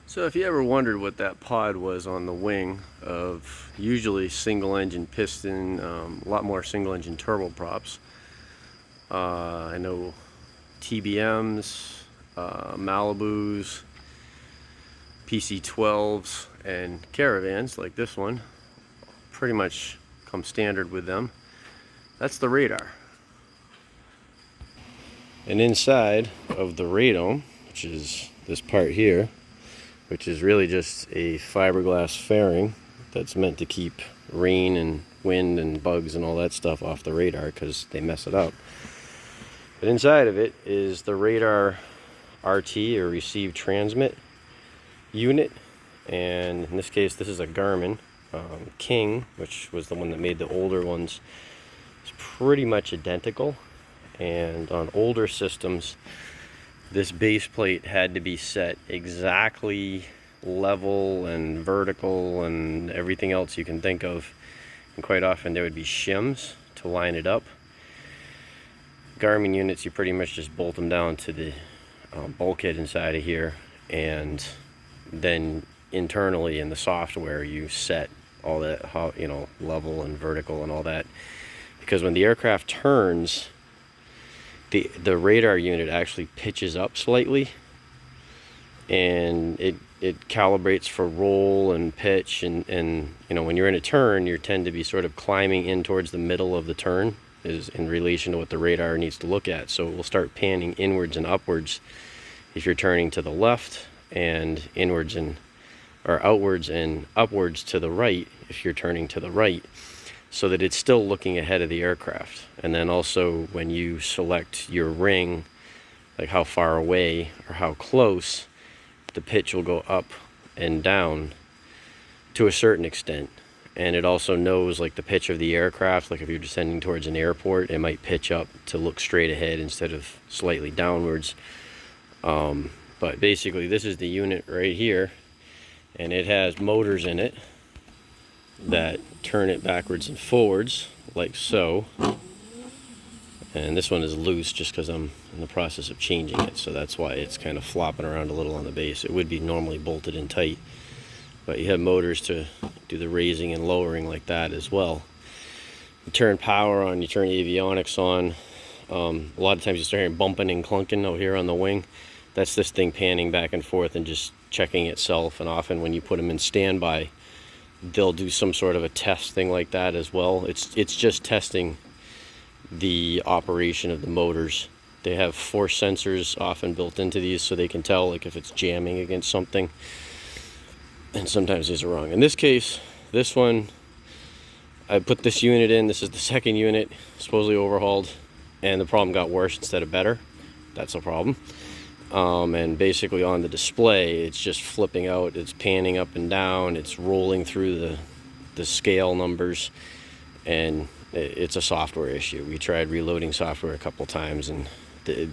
So if you ever wondered what that pod was on the wing of usually single engine piston, a lot more single engine turboprops. I know TBMs, Malibus, PC12s, and Caravans like this one pretty much come standard with them. That's the radar. And inside of the radome, which is this part here, which is really just a fiberglass fairing that's meant to keep rain and wind and bugs and all that stuff off the radar because they mess it up. But inside of it is the radar RT, or receive transmit unit, and in this case this is a Garmin King, which was the one that made the older ones. It's pretty much identical, and on older systems this base plate had to be set exactly level and vertical and everything else you can think of, and quite often there would be shims to line it up. Garmin units, you pretty much just bolt them down to the bulkhead inside of here, and then internally in the software you set all that, how, level and vertical and all that, because when the aircraft turns, the radar unit actually pitches up slightly, and it calibrates for roll and pitch, and when you're in a turn you tend to be sort of climbing in towards the middle of the turn is in relation to what the radar needs to look at. So it will start panning inwards and upwards if you're turning to the left, and inwards and or outwards and upwards to the right if you're turning to the right, so that it's still looking ahead of the aircraft. And then also when you select your ring, like how far away or how close, the pitch will go up and down to a certain extent. And it also knows like the pitch of the aircraft, like if you're descending towards an airport, it might pitch up to look straight ahead instead of slightly downwards. But basically this is the unit right here, and it has motors in it that turn it backwards and forwards like so. And this one is loose just because I'm in the process of changing it, so that's why it's kind of flopping around a little on the base. It would be normally bolted in tight, but you have motors to do the raising and lowering like that as well. You turn power on, you turn avionics on. A lot of times you start hearing bumping and clunking out here on the wing. That's this thing panning back and forth and just checking itself. And often when you put them in standby, they'll do some sort of a test thing like that as well. It's just testing the operation of the motors. They have force sensors often built into these, so they can tell like if it's jamming against something, and sometimes these are wrong. In this case, this one, I put this unit in. This is the second unit, supposedly overhauled, and the problem got worse instead of better. That's a problem. And basically on the display it's just flipping out, it's panning up and down, it's rolling through the scale numbers, and it's a software issue. We tried reloading software a couple times, and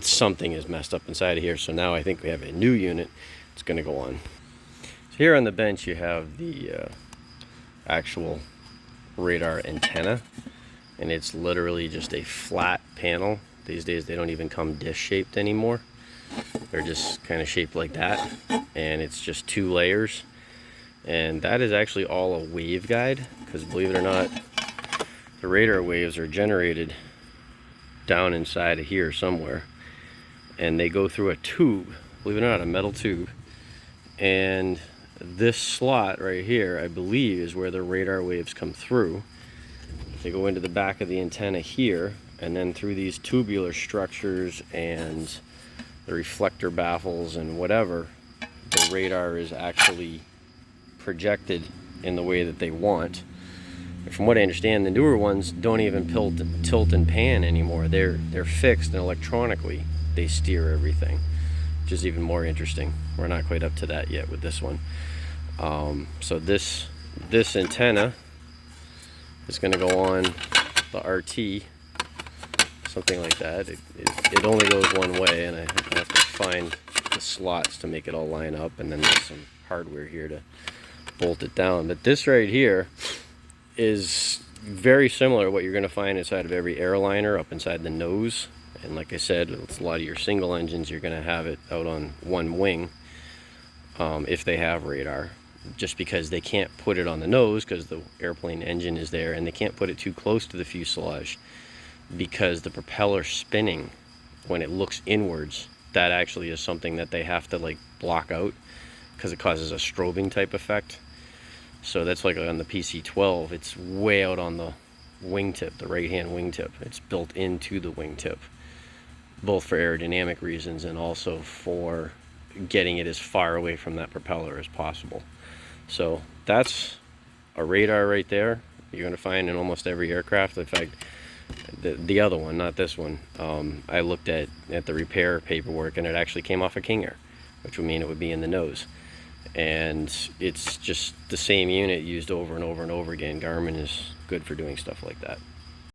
something is messed up inside of here. So now I think we have a new unit that's going to go on. So here on the bench you have the actual radar antenna, and it's literally just a flat panel. These days they don't even come dish shaped anymore. They're just kind of shaped like that, and it's just 2 layers, and that is actually all a waveguide, because believe it or not, the radar waves are generated down inside of here somewhere, and they go through a tube, believe it or not, a metal tube, and this slot right here I believe is where the radar waves come through. They go into the back of the antenna here, and then through these tubular structures and the reflector baffles and whatever, the radar is actually projected in the way that they want. And from what I understand, the newer ones don't even tilt and pan anymore. They're fixed, and electronically they steer everything, which is even more interesting. We're not quite up to that yet with this one. So this antenna is going to go on the RT, something like that. It only goes one way, and I have to find the slots to make it all line up, and then there's some hardware here to bolt it down. But this right here is very similar to what you're going to find inside of every airliner, up inside the nose. And like I said, it's a lot of your single engines, you're going to have it out on one wing. if they have radar, just because they can't put it on the nose because the airplane engine is there, and they can't put it too close to the fuselage because the propeller spinning when it looks inwards, that actually is something that they have to like block out because it causes a strobing type effect. So that's like on the PC-12, it's way out on the wingtip, the right hand wingtip. It's built into the wingtip, both for aerodynamic reasons and also for getting it as far away from that propeller as possible. So that's a radar right there. You're going to find in almost every aircraft. In fact, the other one, not this one, I looked at the repair paperwork, and it actually came off a King Air, which would mean it would be in the nose. And it's just the same unit used over and over and over again. Garmin is good for doing stuff like that.